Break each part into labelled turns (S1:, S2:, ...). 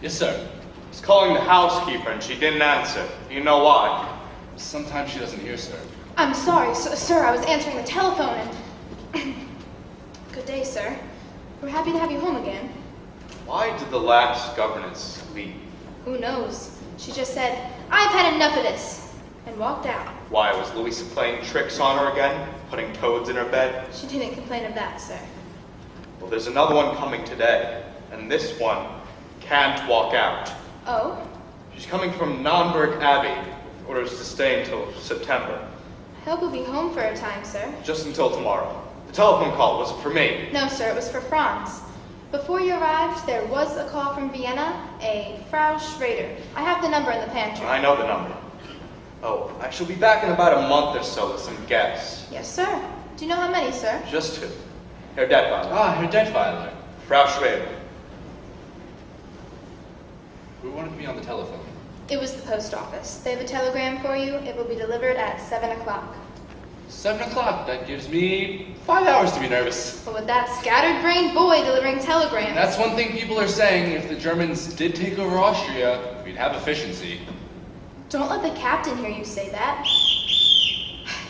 S1: Yes, sir.
S2: I was calling the housekeeper and she didn't answer. Do you know why?
S1: Sometimes she doesn't hear, sir.
S3: I'm sorry, sir. I was answering the telephone and... Good day, sir. We're happy to have you home again.
S2: Why did the last governess leave?
S3: Who knows? She just said, I've had enough of this, and walked out.
S2: Why, was Louisa playing tricks on her again? Putting toads in her bed?
S3: She didn't complain of that, sir.
S2: Well, there's another one coming today, and this one can't walk out.
S3: Oh?
S2: She's coming from Naumburg Abbey, with orders to stay until September.
S3: I hope you'll be home for a time, sir.
S2: Just until tomorrow. The telephone call, was it for me?
S3: No, sir, it was for Franz. Before you arrived, there was a call from Vienna, a Frau Schrader. I have the number in the pantry.
S2: I know the number. Oh, I shall be back in about a month or so with some guests.
S3: Yes, sir. Do you know how many, sir?
S2: Just two. Herr Detweiler.
S1: Ah, Herr Detweiler.
S2: Frau Schrader.
S1: Who wanted me on the telephone?
S3: It was the post office. They have a telegram for you. It will be delivered at 7 o'clock.
S1: 7 o'clock. That gives me 5 hours to be nervous.
S3: But with that scattered-brained boy delivering telegrams...
S1: That's one thing people are saying. If the Germans did take over Austria, we'd have efficiency.
S3: Don't let the captain hear you say that.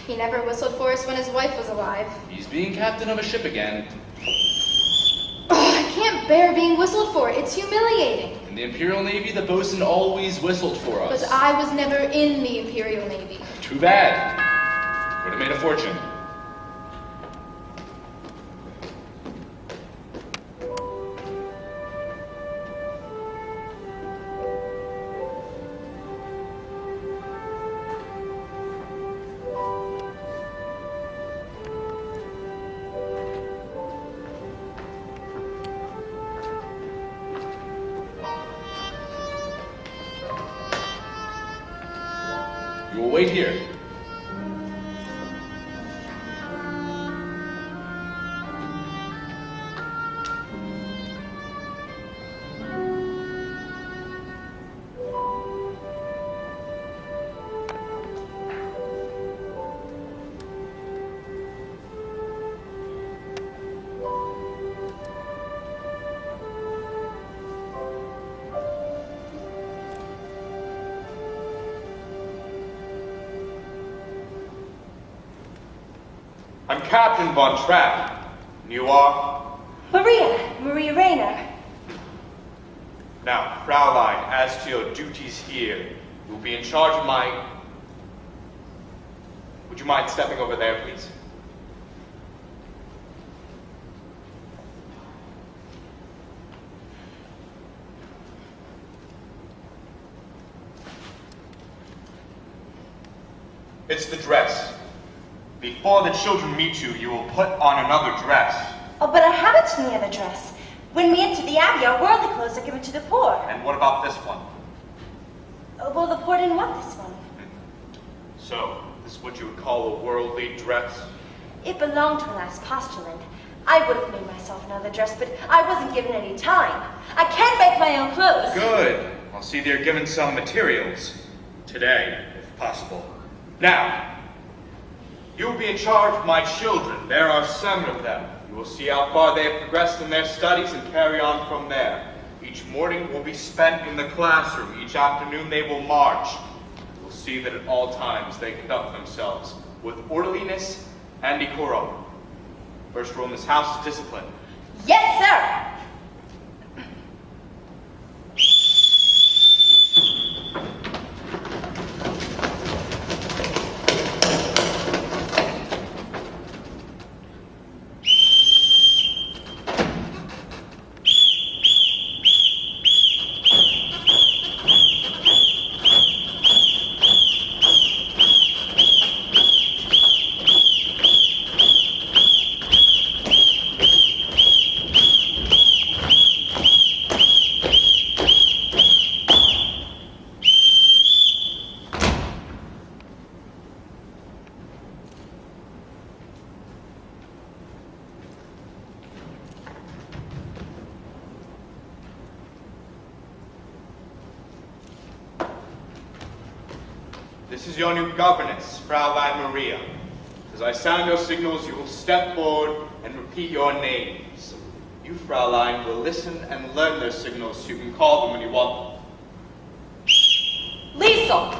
S3: He never whistled for us when his wife was alive.
S1: He's being captain of a ship again.
S3: I can't bear being whistled for. It's humiliating.
S1: In the Imperial Navy, the bosun always whistled for us.
S3: But I was never in the Imperial Navy.
S1: Too bad. Would have made a fortune. You will wait here.
S2: I'm Captain Von Trapp. And you are?
S4: Maria Rayner.
S2: Now, Fraulein, as to your duties here, you will be in charge of my... Would you mind stepping over there, please? It's the dress. Before the children meet you, you will put on another dress.
S4: Oh, but I haven't any other dress. When we enter the abbey, our worldly clothes are given to the poor.
S2: And what about this one?
S4: Well, the poor didn't want this one.
S2: So, this is what you would call a worldly dress?
S4: It belonged to a last postulant. I would have made myself another dress, but I wasn't given any time. I can't make my own clothes.
S2: Good. I'll see they're given some materials. Today, if possible. Now, you will be in charge of my children. There are 7 of them. You will see how far they have progressed in their studies and carry on from there. Each morning will be spent in the classroom. Each afternoon they will march. You will see that at all times they conduct themselves with orderliness and decorum. First rule in this house is discipline.
S4: Yes, sir.
S2: This is your new governess, Fraulein Maria. As I sound your signals, you will step forward and repeat your names. You You, Fraulein, will listen and learn their signals so you can call them when you want them.
S4: Liesel!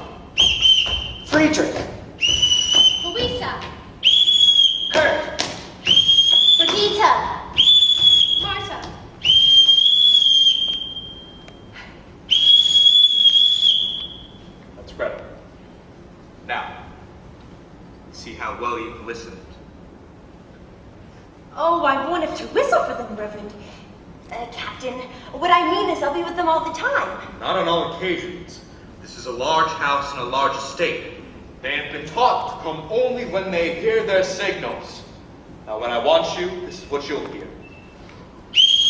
S5: Friedrich!
S3: Louisa!
S2: Kurt!
S3: Brigitte! Marta!
S2: That's Gretel. Now, see how well you've listened.
S4: Oh, I won't have to whistle for them, Reverend. Captain, what I mean is I'll be with them all the time.
S2: Not on all occasions. This is a large house and a large estate.
S1: They have been taught to come only when they hear their signals. Now, when I want you, this is what you'll hear.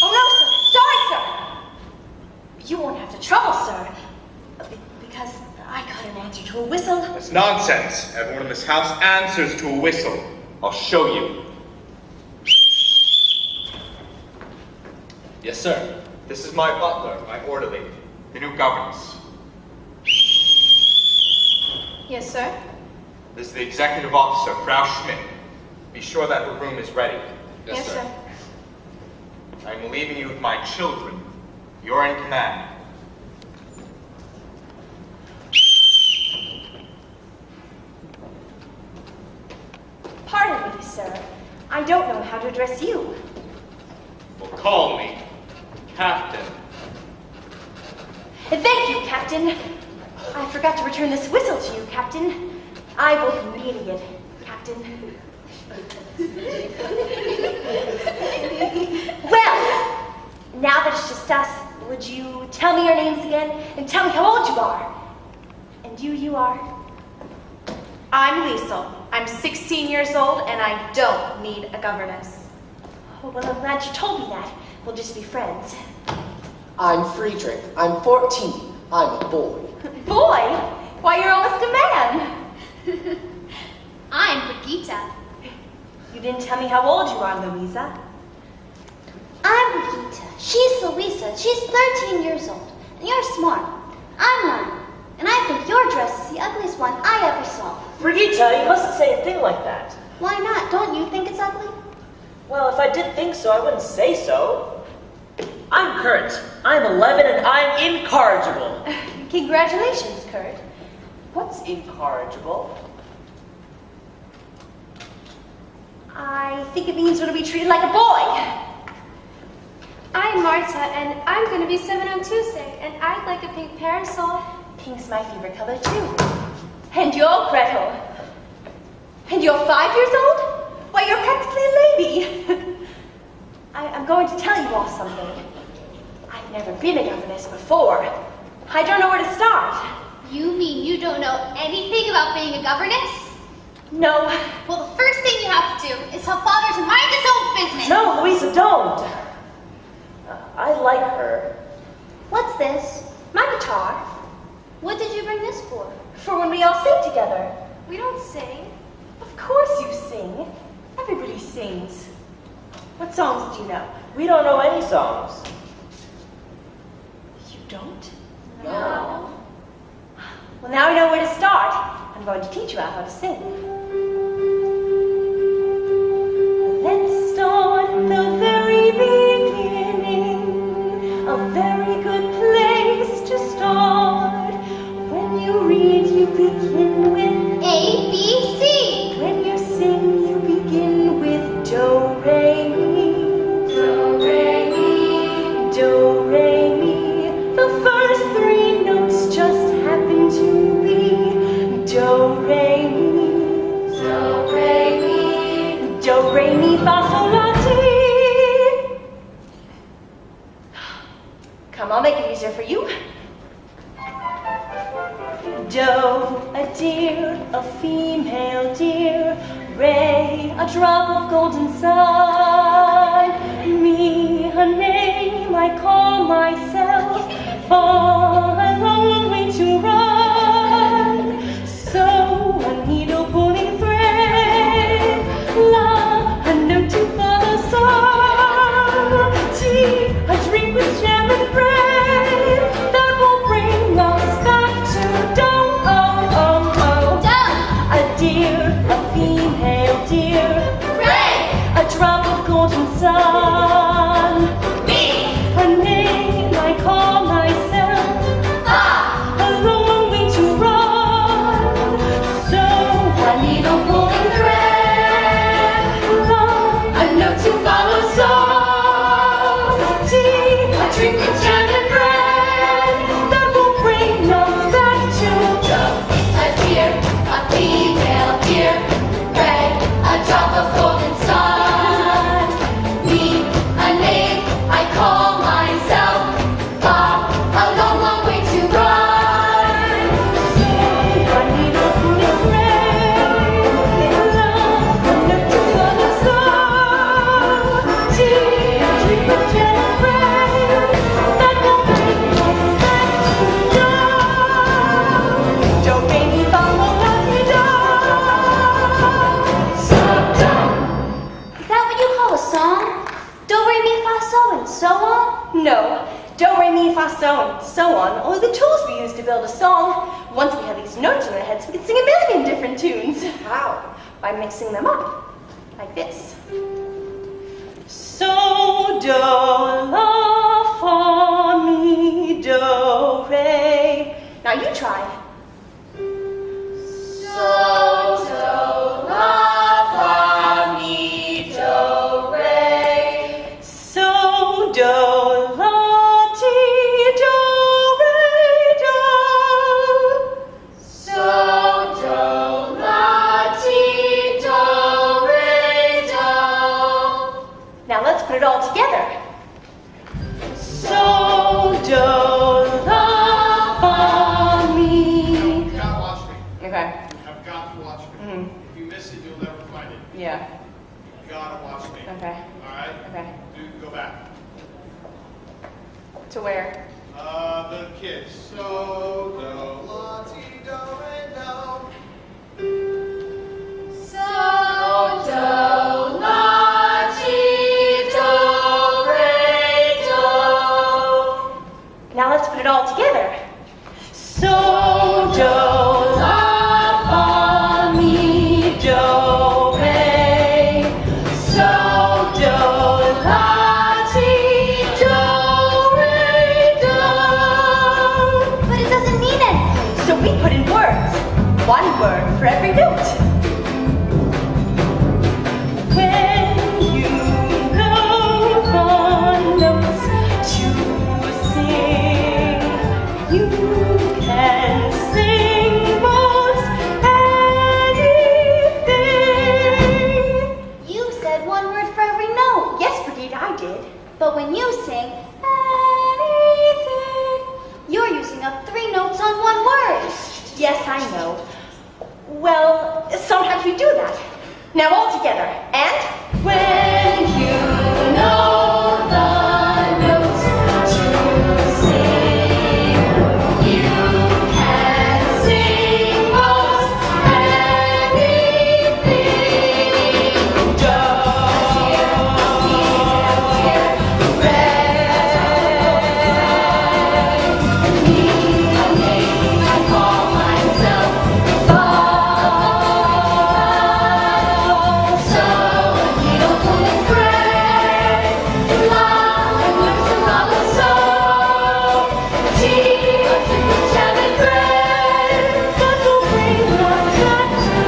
S4: Oh, no, sir. Sorry, sir. You won't have to trouble, sir. Because I couldn't answer to a whistle.
S2: That's nonsense. Everyone in this house answers to a whistle. I'll show you.
S1: Yes, sir.
S2: This is my butler, my orderly, the new governess.
S3: Yes, sir.
S2: This is the executive officer, Frau Schmidt. Be sure that her room is ready.
S1: Yes, sir.
S2: I'm leaving you with my children. You're in command.
S4: Pardon me, sir. I don't know how to address you.
S1: Well, call me Captain.
S4: Thank you, Captain. I forgot to return this whistle to you, Captain. I will be needing it, Captain. Well, now that it's just us, would you tell me your names again and tell me how old you are? And you are?
S6: I'm Liesel. I'm 16 years old and I don't need a governess.
S4: Oh, well, I'm glad you told me that. We'll just be friends.
S5: I'm Friedrich. I'm 14. I'm a boy.
S4: Boy? Why, you're almost a man.
S3: I'm Brigitte.
S4: You didn't tell me how old you are, Louisa.
S7: I'm Brigitte. She's Louisa. She's 13 years old. And you're smart. I'm 9. And I think your dress is the ugliest one I ever saw.
S8: Brigitte, you mustn't say a thing like that.
S7: Why not? Don't you think it's ugly?
S8: Well, if I did think so, I wouldn't say so. I'm Kurt. I'm 11 and I'm incorrigible.
S4: Congratulations, Kurt.
S8: What's incorrigible?
S4: I think it means we're to be treated like a boy.
S3: I'm Marta, and I'm going to be 7 on Tuesday, and I'd like a pink parasol.
S4: Pink's my favorite color, too. And you're Gretel. And you're 5 years old? Why, you're practically a lady. I'm going to tell you all something. I've never been a governess before. I don't know where to start.
S3: You mean you don't know anything about being a governess?
S4: No.
S3: Well, the first thing you have to do is tell Father to mind his own business.
S8: No, Louisa, don't. I like her.
S7: What's this?
S4: My guitar.
S3: What did you bring this for?
S4: For when we all sing together.
S3: We don't sing.
S4: Of course you sing. Everybody sings. What songs do you know?
S8: We don't know any songs.
S4: You don't?
S3: No.
S4: Well, now we know where to start. I'm going to teach you how to sing. Let's start at the very beginning. A very good place to start. When you read, you begin with
S3: A, B, C.
S4: When you sing, you begin with do, re, mi.
S3: Do, re, mi.
S4: Do, re, mi. The first 3 notes just happen to be do, re, mi.
S3: Do, re, mi.
S4: Do, re, mi, fa, sol, la, ti. Come, I'll make it easier for you. Do, a deer, a female deer. Re, a drop of golden sun. Mi, a name I call myself. Fa, a long way to run. So, a needle pulling thread. La, a note to follow. Sol, ti, a drink with jam and bread. That will bring us back to do. Oh, oh, oh.
S3: Do.
S4: A deer, a female deer.
S3: Ray.
S4: A drop of golden sun. do, re, mi, fa, so, and so on, are the tools we use to build a song. Once we have these notes in our heads, we can sing a million different tunes. How? By mixing them up, like this. So, do, la, fa, mi, do, re. Now you try.
S3: So, do, la, fa, mi, do, re.
S4: So, do, la, ti, do, re, do.
S3: So, do, la, ti, do, re, do.
S4: Now let's put it all together. So, do, la, fa, mi.
S9: You've got to watch me.
S4: Okay.
S9: I've got to watch me.
S4: Mhm.
S9: If you miss it, you'll never find it.
S4: Yeah.
S9: You've got to watch me.
S4: Okay.
S9: All right?
S4: Okay.
S9: Go back.
S4: To where?
S9: The kids. So, do, la, ti, do, re, do.
S3: So, do, la, ti, do, re, do.
S4: Now let's put it all together. So, do, la, fa, mi, do, re. So, do, la, ti, do, re, do.
S7: But it doesn't mean anything.
S4: So we put in words, one word for every note. When you know the notes to sing, you can sing most anything.
S7: You said one word for every note.
S4: Yes, Brigitte, I did.
S7: But when you sing anything, you're using up 3 notes on one word.
S4: Yes, I know. Well, sometimes we do that. Now all together. And when you know the notes to sing, you can sing most anything. Do, re, mi, I call myself fa. So you don't pull and pray, la, and lose a rubber soul. Tea, a triple jam and bread, that will bring us back to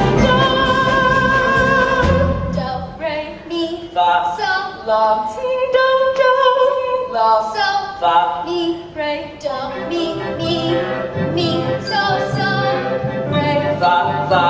S4: do, re, mi,
S8: Fa,
S3: So,
S4: la, ti, do, do, la,
S3: so,
S8: fa,
S3: mi, re, do, mi, so, re.
S8: fa, fa.